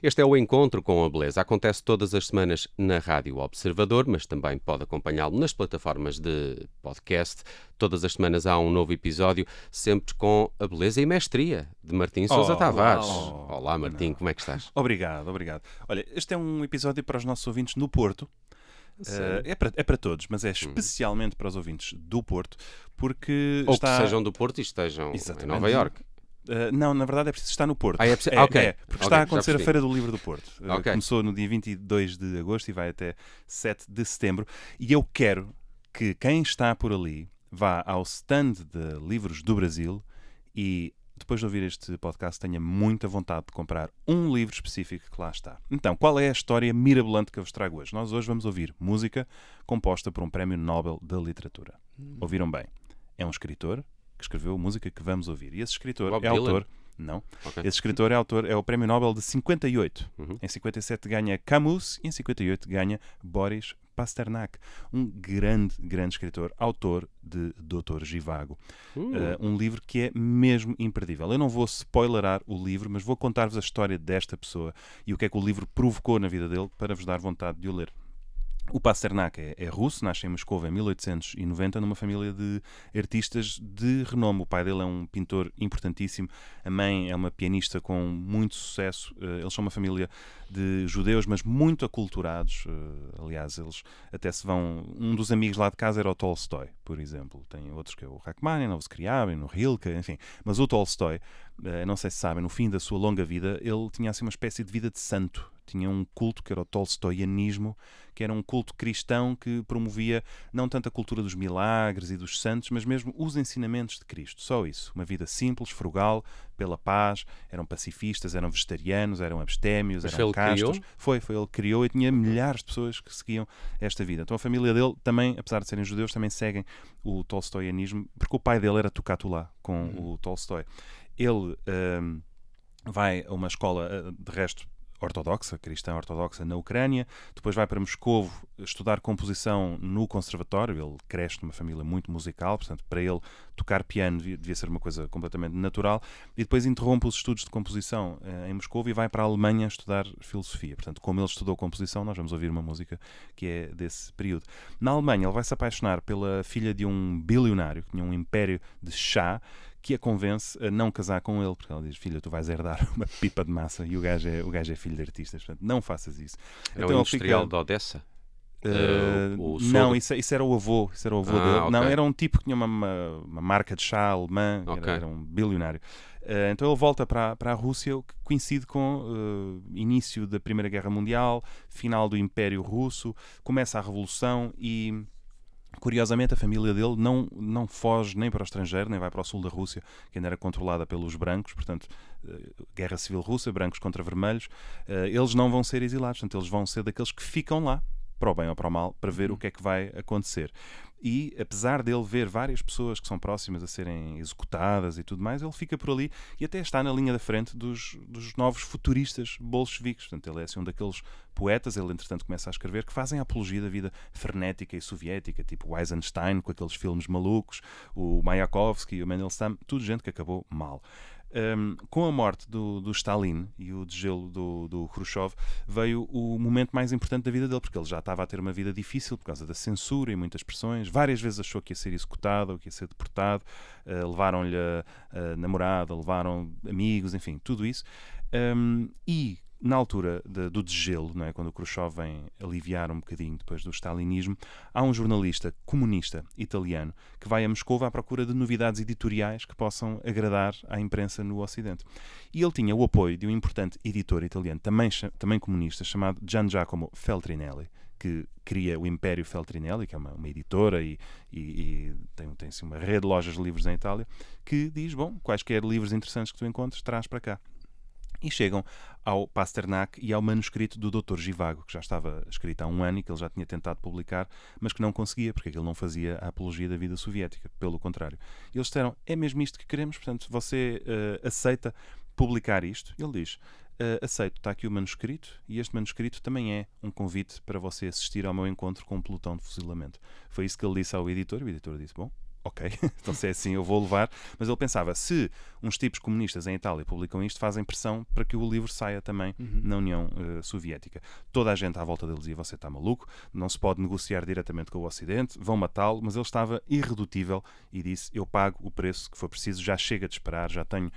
Este é o Encontro com a Beleza. Acontece todas as semanas na Rádio Observador, mas também pode acompanhá-lo nas plataformas de podcast. Todas as semanas há um novo episódio, sempre com a beleza e mestria de Martim Sousa Tavares. Olá, Martim, como é que estás? Obrigado. Olha, este é um episódio para os nossos ouvintes no Porto. É para todos, mas é especialmente para os ouvintes do Porto, porque Ou que sejam do Porto e estejam em Nova Iorque. Não, na verdade é preciso estar no Porto. Porque está a acontecer a Feira do Livro do Porto. Começou no dia 22 de agosto e vai até 7 de setembro. E eu quero que quem está por ali vá ao stand de livros do Brasil e, depois de ouvir este podcast, tenha muita vontade de comprar um livro específico que lá está. Então, qual é a história mirabolante que eu vos trago hoje? Nós hoje vamos ouvir música composta por um prémio Nobel da Literatura. Ouviram bem? É um escritor que escreveu a música que vamos ouvir. E esse escritor Bob é Dylan? autor... Não. Okay. Esse escritor é autor, é o prémio Nobel de 58. Em 57 ganha Camus e em 58 ganha Boris Pasternak. Um grande escritor, autor de Doutor Zhivago. Um livro que é mesmo imperdível. Eu não vou spoilerar o livro, mas vou contar-vos a história desta pessoa e o que é que o livro provocou na vida dele para vos dar vontade de o ler. O Pasternak é russo, nasce em Moscou em 1890 numa família de artistas de renome. O pai dele é um pintor importantíssimo, a mãe é uma pianista com muito sucesso. Eles são uma família de judeus, mas muito aculturados. Aliás, eles até se vão... Um dos amigos lá de casa era o Tolstói, por exemplo. Tem outros que é o Rachmaninoff, o Scriabin, o Rilke, enfim. Mas o Tolstói, não sei se sabem, no fim da sua longa vida, ele tinha assim uma espécie de vida de santo. Tinha um culto que era o tolstoianismo, que era um culto cristão que promovia não tanto a cultura dos milagres e dos santos, mas mesmo os ensinamentos de Cristo. Só isso. Uma vida simples, frugal, pela paz. Eram pacifistas, eram vegetarianos, eram abstémios, eram castos. Foi ele que criou e tinha milhares de pessoas que seguiam esta vida. Então a família dele também, apesar de serem judeus, também seguem o tolstoianismo, porque o pai dele era tocatulá com o Tolstói. Ele vai a uma escola, de resto, ortodoxa, cristã ortodoxa na Ucrânia, depois vai para Moscovo estudar composição no conservatório. Ele cresce numa família muito musical, portanto para ele tocar piano devia ser uma coisa completamente natural, e depois interrompe os estudos de composição em Moscovo e vai para a Alemanha estudar filosofia. Portanto, como ele estudou composição, nós vamos ouvir uma música que é desse período. Na Alemanha ele vai se apaixonar pela filha de um bilionário que tinha um império de chá, que a convence a não casar com ele, porque ela diz: filha, tu vais herdar uma pipa de massa, e o gajo é filho de artistas, portanto não faças isso. É então, o industrial de Odessa? Não, isso era o avô, dele. Okay. Não, era um tipo que tinha uma marca de chá alemã, era um bilionário. Então ele volta para a Rússia, que coincide com o início da Primeira Guerra Mundial, final do Império Russo, começa a Revolução e... Curiosamente, a família dele não foge nem para o estrangeiro, nem vai para o sul da Rússia, que ainda era controlada pelos brancos, portanto, Guerra Civil Russa, brancos contra vermelhos. Eles não vão ser exilados, portanto, eles vão ser daqueles que ficam lá, para o bem ou para o mal, para ver o que é que vai acontecer. E, apesar dele ver várias pessoas que são próximas a serem executadas e tudo mais, ele fica por ali e até está na linha da frente dos novos futuristas bolcheviques. Portanto, ele é assim um daqueles poetas, ele entretanto começa a escrever, que fazem a apologia da vida frenética e soviética, tipo o Eisenstein, com aqueles filmes malucos, o Mayakovsky, o Mendelssohn, tudo gente que acabou mal. Com a morte do Stalin e o degelo do Khrushchev, veio o momento mais importante da vida dele, porque ele já estava a ter uma vida difícil por causa da censura e muitas pressões. Várias vezes achou que ia ser executado ou que ia ser deportado. Levaram-lhe a namorada, levaram amigos, enfim, tudo isso. E na altura do degelo, não é? Quando o Khrushchev vem aliviar um bocadinho depois do stalinismo, há um jornalista comunista italiano que vai a Moscou à procura de novidades editoriais que possam agradar à imprensa no Ocidente. E ele tinha o apoio de um importante editor italiano, também comunista, chamado Gian Giacomo Feltrinelli, que cria o Império Feltrinelli, que é uma editora e tem assim, uma rede de lojas de livros em Itália, que diz: bom, quaisquer livros interessantes que tu encontres, traz para cá. E chegam ao Pasternak e ao manuscrito do Doutor Zhivago, que já estava escrito há um ano e que ele já tinha tentado publicar, mas que não conseguia, porque ele não fazia a apologia da vida soviética, pelo contrário. E eles disseram: é mesmo isto que queremos, portanto, você aceita publicar isto? E ele diz: aceito, está aqui o manuscrito, e este manuscrito também é um convite para você assistir ao meu encontro com um pelotão de fuzilamento. Foi isso que ele disse ao editor, e o editor disse: bom, ok, então se é assim eu vou levar, mas ele pensava, se uns tipos comunistas em Itália publicam isto, fazem pressão para que o livro saia também na União Soviética. Toda a gente à volta dele dizia, você está maluco, não se pode negociar diretamente com o Ocidente, vão matá-lo, mas ele estava irredutível e disse, eu pago o preço que for preciso, já chega de esperar, já tenho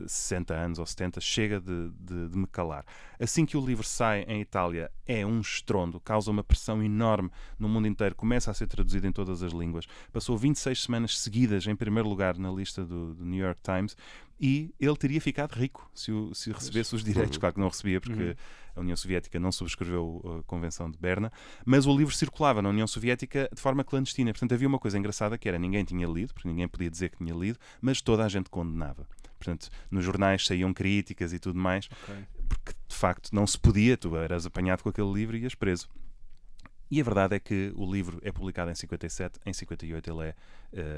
60 anos ou 70, chega de me calar. Assim que o livro sai em Itália, é um estrondo, causa uma pressão enorme no mundo inteiro, começa a ser traduzido em todas as línguas, passou 26 semanas seguidas em primeiro lugar na lista do New York Times, e ele teria ficado rico se recebesse os direitos. Claro que não recebia, porque a União Soviética não subscreveu a Convenção de Berna, mas o livro circulava na União Soviética de forma clandestina. Portanto, havia uma coisa engraçada que era, ninguém tinha lido, porque ninguém podia dizer que tinha lido, mas toda a gente condenava. Portanto, nos jornais saíam críticas e tudo mais, porque de facto não se podia, tu eras apanhado com aquele livro e ias preso. E a verdade é que o livro é publicado em 57, em 58 ele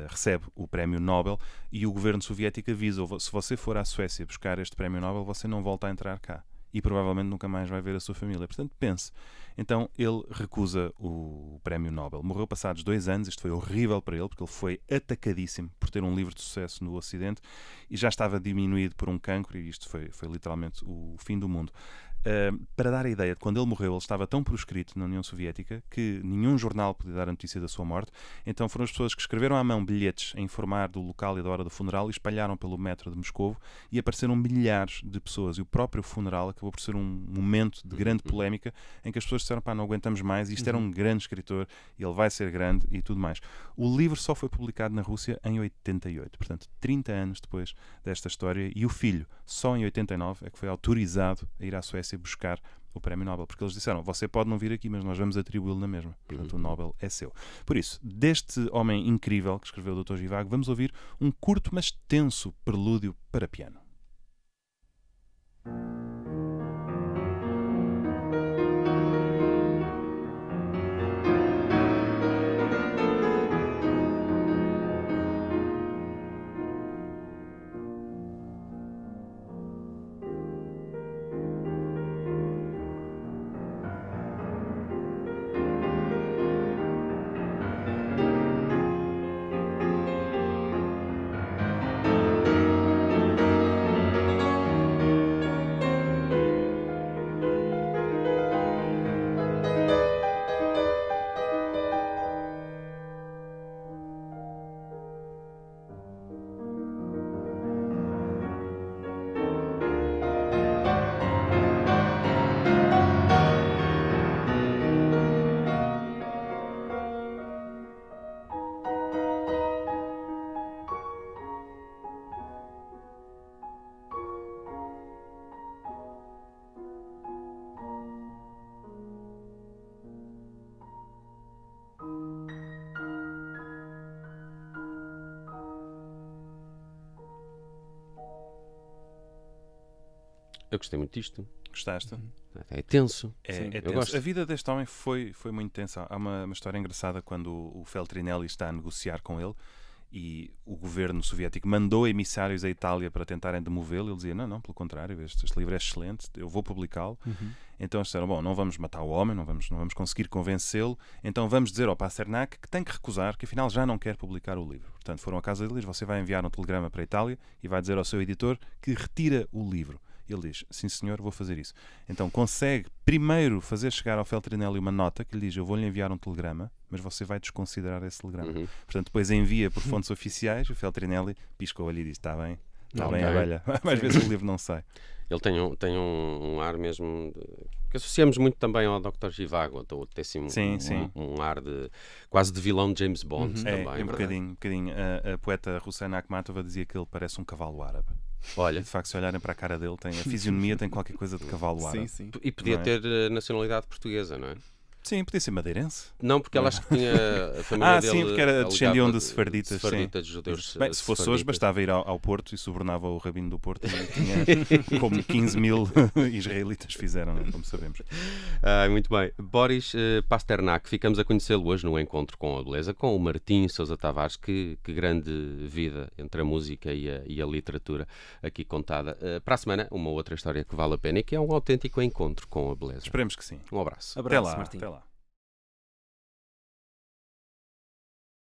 recebe o Prémio Nobel e o governo soviético avisa, se você for à Suécia buscar este Prémio Nobel, você não volta a entrar cá. E provavelmente nunca mais vai ver a sua família. Portanto, pense. Então, ele recusa o Prémio Nobel. Morreu passados 2 anos. Isto foi horrível para ele, porque ele foi atacadíssimo por ter um livro de sucesso no Ocidente e já estava diminuído por um cancro, e isto foi literalmente o fim do mundo. Para dar a ideia de quando ele morreu, ele estava tão proscrito na União Soviética que nenhum jornal podia dar a notícia da sua morte. Então foram as pessoas que escreveram à mão bilhetes a informar do local e da hora do funeral e espalharam pelo metro de Moscovo, e apareceram milhares de pessoas. E o próprio funeral acabou por ser um momento de grande polémica em que as pessoas disseram, pá, não aguentamos mais, isto era um grande escritor, ele vai ser grande e tudo mais. O livro só foi publicado na Rússia em 88, portanto 30 anos depois desta história, e o filho só em 89 é que foi autorizado a ir à Suécia buscar o Prémio Nobel, porque eles disseram, você pode não vir aqui, mas nós vamos atribuí-lo na mesma. Portanto, o Nobel é seu. Por isso, deste homem incrível que escreveu o Dr. Zhivago, vamos ouvir um curto, mas tenso prelúdio para piano. Eu gostei muito disto. Gostaste? É tenso. É tenso. A vida deste homem foi muito tensa. Há uma história engraçada quando o Feltrinelli está a negociar com ele e o governo soviético mandou emissários à Itália para tentarem demovê-lo. Ele dizia, não, pelo contrário, este livro é excelente, eu vou publicá-lo. Então eles disseram, bom, não vamos matar o homem, não vamos conseguir convencê-lo, então vamos dizer ao Pasternak que tem que recusar, que afinal já não quer publicar o livro. Portanto, foram à casa dele e você vai enviar um telegrama para a Itália e vai dizer ao seu editor que retira o livro. Ele diz, sim senhor, vou fazer isso. Então consegue primeiro fazer chegar ao Feltrinelli uma nota que lhe diz, eu vou-lhe enviar um telegrama, mas você vai desconsiderar esse telegrama. Portanto, depois envia por fontes oficiais, o Feltrinelli pisca o olho e diz, está bem, abelha. Mais vezes o livro não sai. Ele tem um ar mesmo que associamos muito também ao Dr. Zhivago, tem assim um ar quase de vilão de James Bond também. Um bocadinho. A poeta Russana Akhmatova dizia que ele parece um cavalo árabe. Olha. De facto, se olharem para a cara dele, a fisionomia tem qualquer coisa de cavalo árabe. Sim. E podia ter nacionalidade portuguesa, não é? Sim, podia ser madeirense. Não, porque ela acho que tinha a família dele... sim, porque descendiam de sefarditas. Sefarditas, judeus. Bem, se fosse hoje, bastava ir ao Porto e subornava o rabino do Porto e tinha como 15 mil israelitas fizeram, como sabemos. Muito bem. Boris Pasternak, ficamos a conhecê-lo hoje no Encontro com a Beleza, com o Martim Sousa Tavares. Que grande vida entre a música e a literatura aqui contada. Para a semana, uma outra história que vale a pena e que é um autêntico encontro com a beleza. Esperemos que sim. Um abraço. Até lá. Martim. Até lá.